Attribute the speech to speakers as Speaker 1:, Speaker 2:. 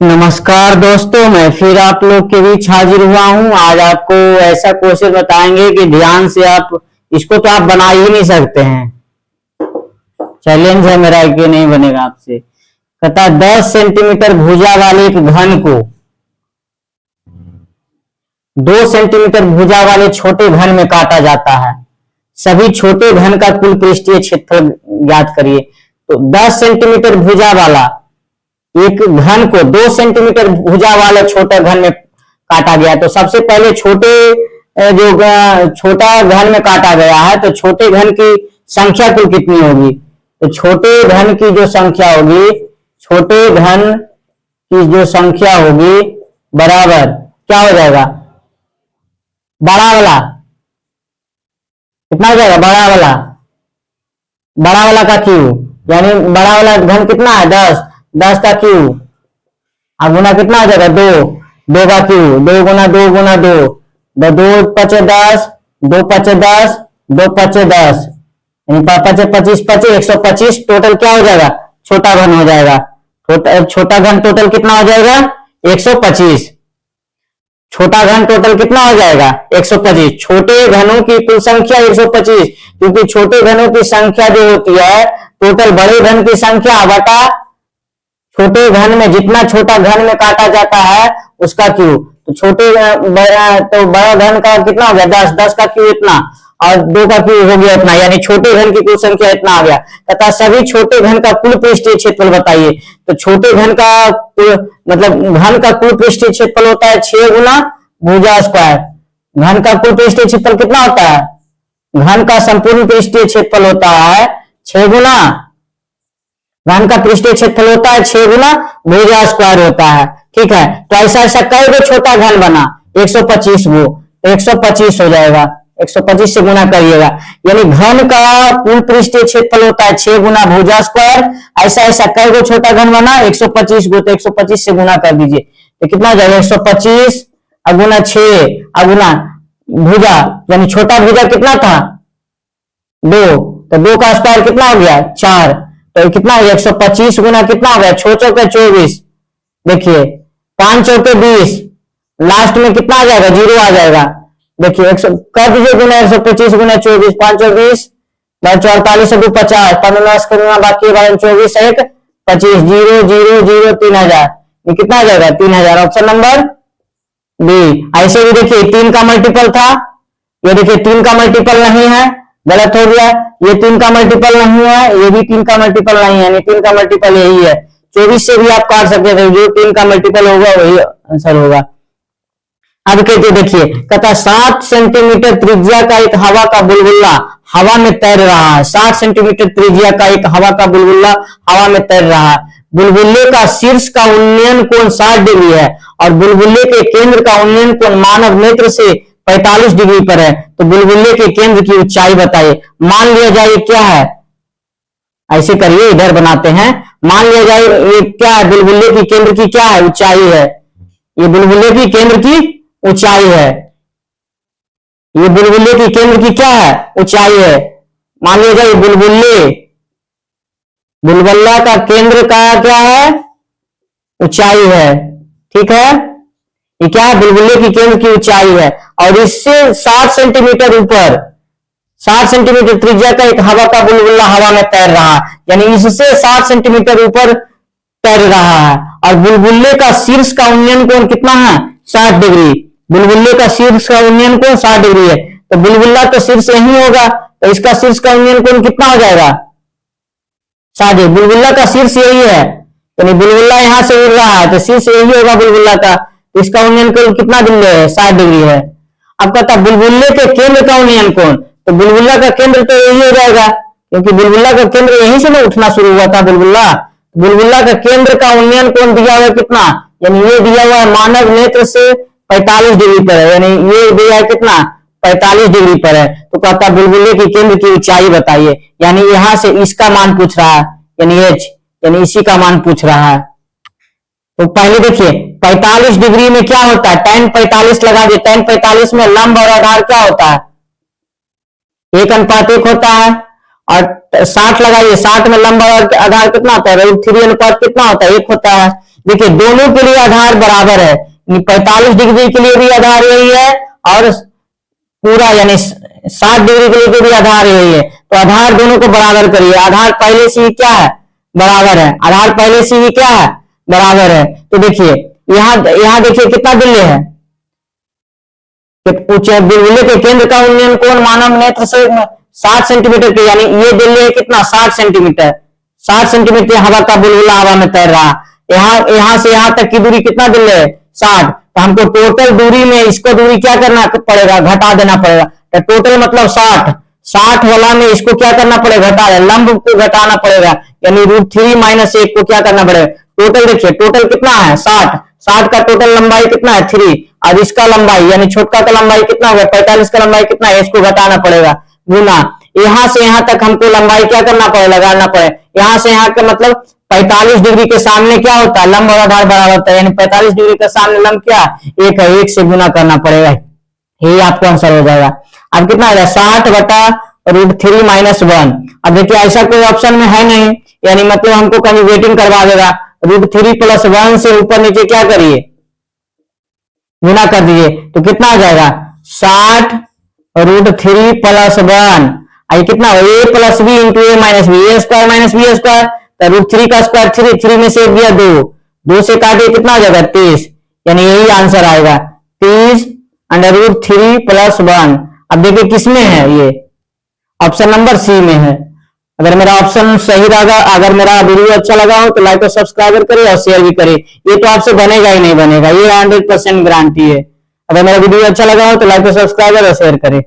Speaker 1: नमस्कार दोस्तों, मैं फिर आप लोग के बीच हाजिर हुआ हूं। आज आपको ऐसा क्वेश्चन बताएंगे कि ध्यान से आप इसको तो आप बना ही नहीं सकते हैं। चैलेंज है मेरा कि नहीं बनेगा आपसे। कहता 10 सेंटीमीटर भुजा वाले एक घन को 2 सेंटीमीटर भुजा वाले छोटे घन में काटा जाता है। सभी छोटे घन का कुल पृष्ठीय क्षेत्रफल ज्ञात करिए। तो 10 सेंटीमीटर भुजा वाला एक घन को 2 सेंटीमीटर भुजा वाले छोटे घन में काटा गया। तो सबसे पहले छोटा घन में काटा गया है, तो छोटे घन की संख्या कुल कितनी होगी? तो छोटे घन की जो संख्या होगी, छोटे घन की जो संख्या होगी बराबर क्या हो जाएगा? बड़ा वाला कितना हो जाएगा? बड़ा वाला का क्यूब, यानी बड़ा वाला घन कितना है? 10 का क्यूब अब गुना कितना हो जाएगा? 2 का क्यूब, 2 गुना 2 गुना 2, 2 पचे 10, 2 पचे 10, 2 पचे 10, 25 25 125। टोटल क्या हो जाएगा? छोटा घन हो जाएगा। छोटा घन टोटल कितना हो जाएगा? 125। छोटा घन टोटल कितना हो जाएगा? 125। छोटे घनों की कुल संख्या 125, क्योंकि छोटे घनों की संख्या जो होती है टोटल बड़े घन की संख्या बटा छोटे घन में जितना छोटा घन में काटा जाता है उसका क्यूब। तो बड़ा घन का कितना हो गया? 10 का क्यूब इतना, और 2 का क्यूब हो गया इतना, यानी छोटे घन की कुल संख्या इतना आ गया। तथा सभी छोटे घन का कुल पृष्ठीय क्षेत्रफल बताइए। तो छोटे घन का मतलब घन का कुल पृष्ठीय क्षेत्रफल होता है 6 गुना भुजा स्क्वायर। घन का कुल पृष्ठीय क्षेत्रफल कितना होता है? घन का संपूर्ण पृष्ठीय क्षेत्रफल होता है 6 गुना, घन का पृष्ठीय क्षेत्रफल होता है 6 गुना भुजा स्क्वायर होता है। ठीक है, तो ऐसा कई गो छोटा घन बना? 125 गो, 125 हो जाएगा। 125 से गुना करिएगा, यानी घन का कुल पृष्ठीय क्षेत्रफल होता है 6 गुना भुजा स्क्वायर। ऐसा कई गो छोटा घन बना? 125 गो। तो 125 से गुना कर दीजिए तो कितना हो जाएगा? 125 अगुना 6 अगुना भुजा, यानी छोटा भुजा कितना था? 2, तो 2 का स्क्वायर कितना हो गया? 4। तो कितना हो गया? 125 गुना कितना हो गया? 6 चौके 24, देखिए 5 चौके 20, लास्ट में कितना आ जाएगा? 0 आ जाएगा। देखिए कर दीजिए गुना 125 गुना 24, 5 24 44 50, 15 करूंगा बाकी 24 1 25, 0 0 0 3000, ये कितना आ जाएगा? 3000। Option number B. ऐसे भी देखिए 3 का मल्टीपल था, ये देखिए 3 का मल्टीपल नहीं है, गलत हो गया। ये 3 का मल्टीपल नहीं है, ये भी 3 का मल्टीपल नहीं है, 3 का मल्टीपल यही है। 24 से भी आप काट सकते थे, जो 3 का मल्टीपल होगा वही आंसर होगा। अब कहते देखिए, कहता 7 सेंटीमीटर त्रिज्या का एक हवा का बुलबुला हवा में तैर रहा है। 7 सेंटीमीटर त्रिज्या का एक हवा का बुलबुला हवा में तैर रहा है। बुलबुले का शीर्ष का उन्नयन कोण 60 डिग्री है और बुलबुले के केंद्र का उन्नयन कोण मानव नेत्र से 45 डिग्री पर है। तो बुलबुले के केंद्र की ऊंचाई बताइए। मान लिया जाए क्या है? ऐसे करिए, इधर बनाते हैं। मान लिया जाए ये क्या है? बुलबुले की केंद्र की क्या है? ऊंचाई है। ये बुलबुले की केंद्र की ऊंचाई है। ये बुलबुले की केंद्र की क्या है? ऊंचाई है। मान लिया जाए बुलबुला का केंद्र का क्या है? ऊंचाई है। ठीक है, ये क्या है? बुलबुले की केंद्र की ऊंचाई है और इससे 60 सेंटीमीटर ऊपर 60 सेंटीमीटर त्रिज्या का एक हवा का बुलबुला हवा में तैर रहा है, यानी इससे 60 सेंटीमीटर ऊपर तैर रहा है। और बुलबुले का शीर्ष का उन्नयन कोण कितना है? 60 डिग्री। बुलबुले का शीर्ष का उन्नयन कोण 60 डिग्री है। तो बुलबुला तो शीर्ष यही होगा, तो इसका शीर्ष का उन्नयन कोण कितना हो जाएगा? 60। बुलबुला का शीर्ष यही है, यानी बुलबुला यहां से उड़ रहा है तो शीर्ष यही होगा बुलबुला का। इसका उन्नयन कोण कितना डिग्री है? 60 डिग्री है। अब कहता बुलबुले के केंद्र का उन्नयन कोण, तो बुलबुला का केंद्र तो यही हो जाएगा, क्योंकि बुलबुला का केंद्र यहीं से ना उठना शुरू हुआ था बुलबुला का केंद्र का उन्नयन कोण दिया हुआ है कितना? यानी ये दिया हुआ है मानव नेत्र से 45 डिग्री पर है, यानी ये दिया है कितना? 45 डिग्री पर है। तो कहता बुलबुले की केंद्र की ऊंचाई बताइए, यानी यहां से इसका मान पूछ रहा है, यानी एच, यानी इसी का मान पूछ रहा है। तो पहले देखिए 45 डिग्री में क्या होता है? tan 45 लगा दिए। tan 45 में लंब और आधार क्या होता है? 1:1 होता है। और 60 लगाइए, 60 में लंब और आधार कितना होता है? √3 अनुपात कितना होता है? 1 होता है। देखिए दोनों के लिए आधार बराबर है, 45 डिग्री के लिए भी आधार यही है और पूरा यानी 60 डिग्री के लिए भी आधार यही है। तो आधार दोनों को बराबर करिए। आधार पहले से ही क्या है, बराबर है। आधार पहले से ही क्या है, बराबर है। तो देखिए यहां देखिए कितना बिल्ले है, बुलबुले के केंद्र का उन्नयन कोण मानव नेत्र से 60 सेंटीमीटर के, यानी ये बिल्ले कितना 60 सेंटीमीटर, 60 सेंटीमीटर हवा का बुलबुला हवा में तैर रहा। यहां से यहां तक की दूरी कितना बिल्ले है, 60। तो हमको टोटल दूरी में इसको दूरी क्या करना पड़ेगा, घटा देना पड़ेगा। तो टोटल मतलब 60 वाला में इसको क्या करना पड़ेगा, घटा, लंब को घटाना पड़ेगा, यानी √3 - 1 को क्या करना पड़ेगा। टोटल देखिए टोटल कितना है 60 का टोटल लंबाई कितना है 3, और इसका लंबाई यानी छोटका का लंबाई कितना होगा 45 का लंबाई कितना है, इसको घटाना पड़ेगा गुना। यहां से यहां तक हमको लंबाई क्या करना पड़ेगा, लगाना पड़ेगा। यहां से यहां का मतलब 45 डिग्री के सामने क्या होता है, लंब और आधार बराबर होता है, यानी 45 डिग्री के सामने लंब क्या एक है, 1 से गुना करना पड़ेगा, यही आपको आंसर हो जाएगा। अब कितना हो जाएगा 60/√3 - 1। अब देखिए ऐसा कोई ऑप्शन में है नहीं, यानी मतलब हमको कन्वर्टिंग करवा देगा। √3 + 1 से ऊपर नीचे क्या करिए, गुना कर दीजिए, तो कितना हो जाएगा 60√3 + 1, आई कितना a + b × a - b, a² - b²। तो √3 का स्क्वायर 3 में से दिया 2 से काटिए कितना हो जाएगा 30, यानी यही आंसर आएगा 30√3 + 1। अब देखिए किसमें है, ये ऑप्शन नंबर सी में है। अगर मेरा ऑप्शन सही रहा, अगर मेरा वीडियो अच्छा लगा हो तो लाइक और सब्सक्राइब करिए और शेयर भी करिए। ये तो आपसे बनेगा ही नहीं बनेगा, ये 100% गारंटी है। अगर मेरा वीडियो अच्छा लगा हो तो लाइक और सब्सक्राइब और शेयर करें।